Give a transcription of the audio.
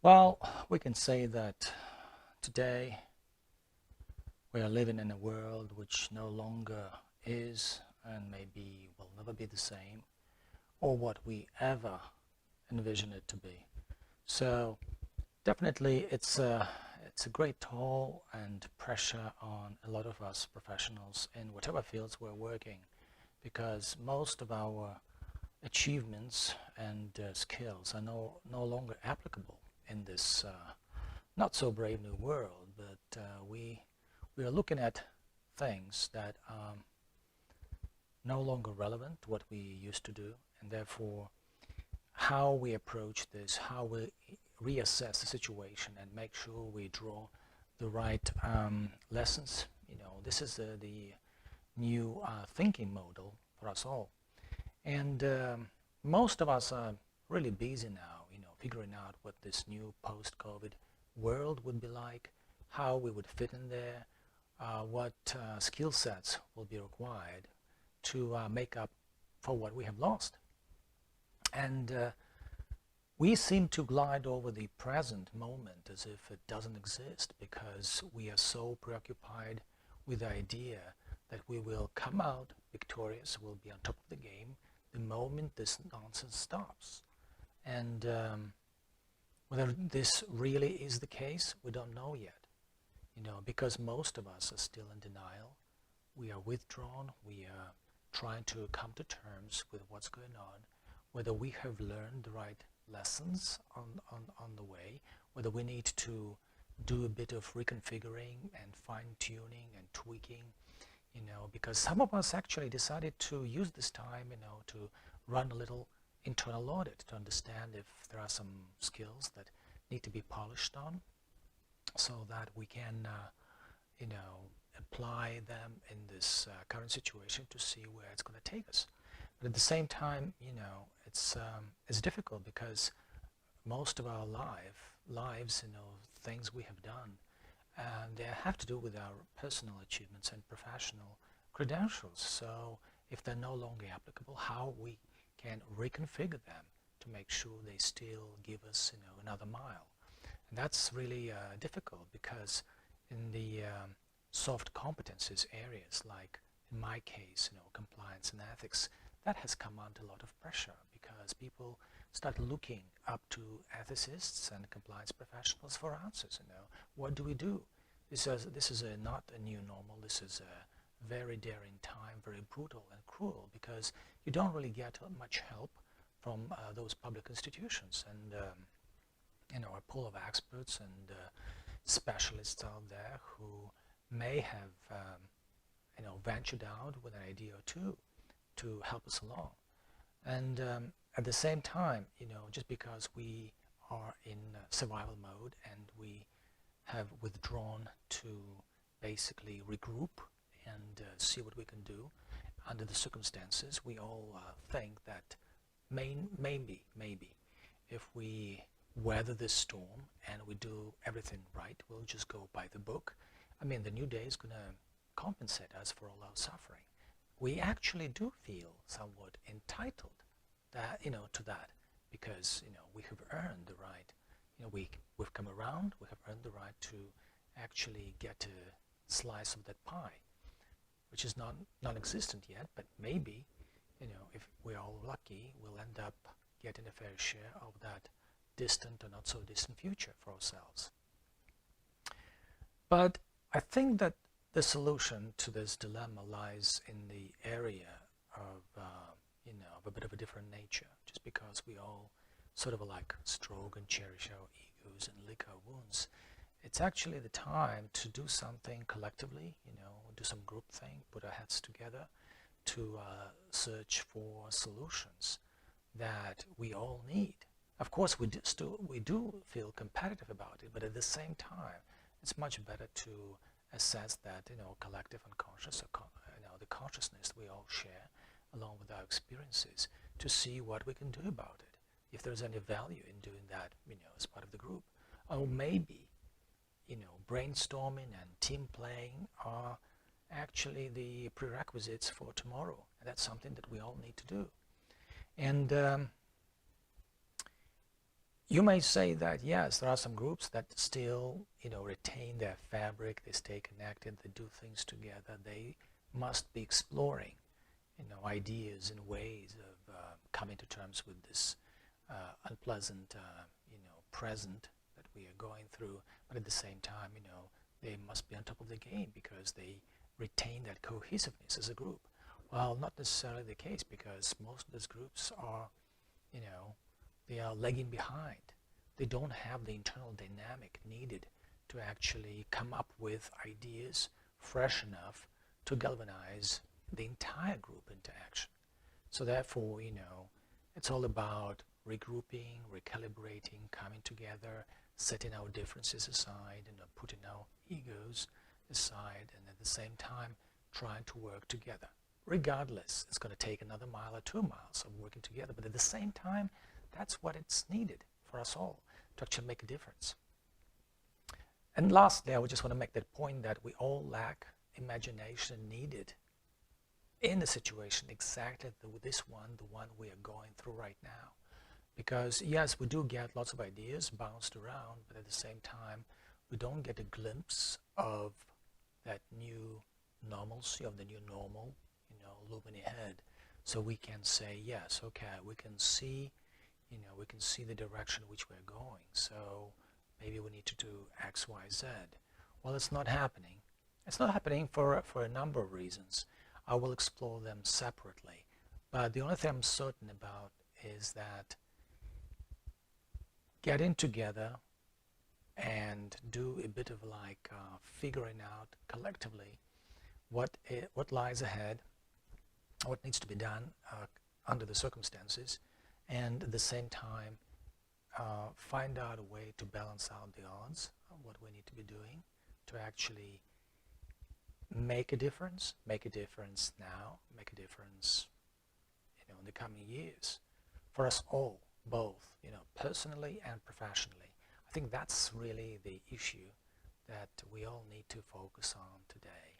Well, we can say that today we are living in a world which no longer is and maybe will never be the same or what we ever envision it to be. So definitely it's a great toll and pressure on a lot of us professionals in whatever fields we're working because most of our achievements and skills are no longer applicable in this not so brave new world, but we are looking at things that are no longer relevant to what we used to do, and therefore how we approach this, how we reassess the situation and make sure we draw the right lessons. This is the new thinking model for us all. And most of us are really busy now, figuring out what this new post-COVID world would be like, how we would fit in there, what skill sets will be required to make up for what we have lost. And we seem to glide over the present moment as if it doesn't exist because we are so preoccupied with the idea that we will come out victorious, we'll be on top of the game the moment this nonsense stops. And whether this really is the case, we don't know yet. Because most of us are still in denial. We are withdrawn. We are trying to come to terms with what's going on, whether we have learned the right lessons on the way, whether we need to do a bit of reconfiguring and fine-tuning and tweaking, because some of us actually decided to use this time, to run a little internal audit to understand if there are some skills that need to be polished on so that we can, apply them in this current situation to see where it's going to take us. But at the same time, it's difficult because most of our lives, things we have done, and they have to do with our personal achievements and professional credentials. So if they're no longer applicable, how we can reconfigure them to make sure they still give us, another mile. And that's really difficult because in the soft competencies areas, like in my case, compliance and ethics, that has come under a lot of pressure because people start looking up to ethicists and compliance professionals for answers. What do we do? This is not a new normal. This is a very daring time, very brutal and cruel because you don't really get much help from those public institutions and a pool of experts and specialists out there who may have ventured out with an idea or two to help us along. And at the same time, just because we are in survival mode and we have withdrawn to basically regroup and see what we can do under the circumstances, we all think that maybe if we weather this storm and we do everything right, we'll just go by the book. I mean, the new day is going to compensate us for all our suffering. We actually do feel somewhat entitled to that because we have earned the right. We've come around. We have earned the right to actually get a slice of that pie, which is non-existent yet. But maybe if we're all lucky, we'll end up getting a fair share of that distant or not so distant future for ourselves. But I think that the solution to this dilemma lies in the area of of a bit of a different nature, just because we all sort of like stroke and cherish our egos and lick our wounds. It's actually the time to do something collectively, do some group thing, put our heads together to search for solutions that we all need. Of course, we do feel competitive about it, but at the same time, it's much better to assess that collective unconscious, or the consciousness we all share, along with our experiences, to see what we can do about it. If there's any value in doing that, as part of the group, or maybe, brainstorming and team playing are actually the prerequisites for tomorrow, and that's something that we all need to do. And You may say that yes, there are some groups that still, retain their fabric, they stay connected, they do things together, they must be exploring, ideas and ways of coming to terms with this unpleasant, present that we are going through. But at the same time, they must be on top of the game because they retain that cohesiveness as a group. Well, not necessarily the case, because most of those groups are, they are lagging behind. They don't have the internal dynamic needed to actually come up with ideas fresh enough to galvanize the entire group into action. So therefore, it's all about regrouping, recalibrating, coming together, setting our differences aside, and putting our egos aside, and at the same time trying to work together. Regardless, it's going to take another mile or 2 miles of working together, but at the same time, that's what it's needed for us all to actually make a difference. And lastly, I would just want to make that point that we all lack imagination needed in the situation exactly this one, the one we are going through right now. Because yes, we do get lots of ideas bounced around, but at the same time, we don't get a glimpse of that new normalcy, of the new normal, looming ahead. So we can say, yes, okay, we can see, we can see the direction which we're going. So maybe we need to do X, Y, Z. Well, it's not happening. It's not happening for a number of reasons. I will explore them separately. But the only thing I'm certain about is that getting together and do a bit of figuring out collectively what lies ahead, what needs to be done under the circumstances, and at the same time find out a way to balance out the odds of what we need to be doing to actually make a difference now, make a difference in the coming years for us all, both personally and professionally. I think that's really the issue that we all need to focus on today.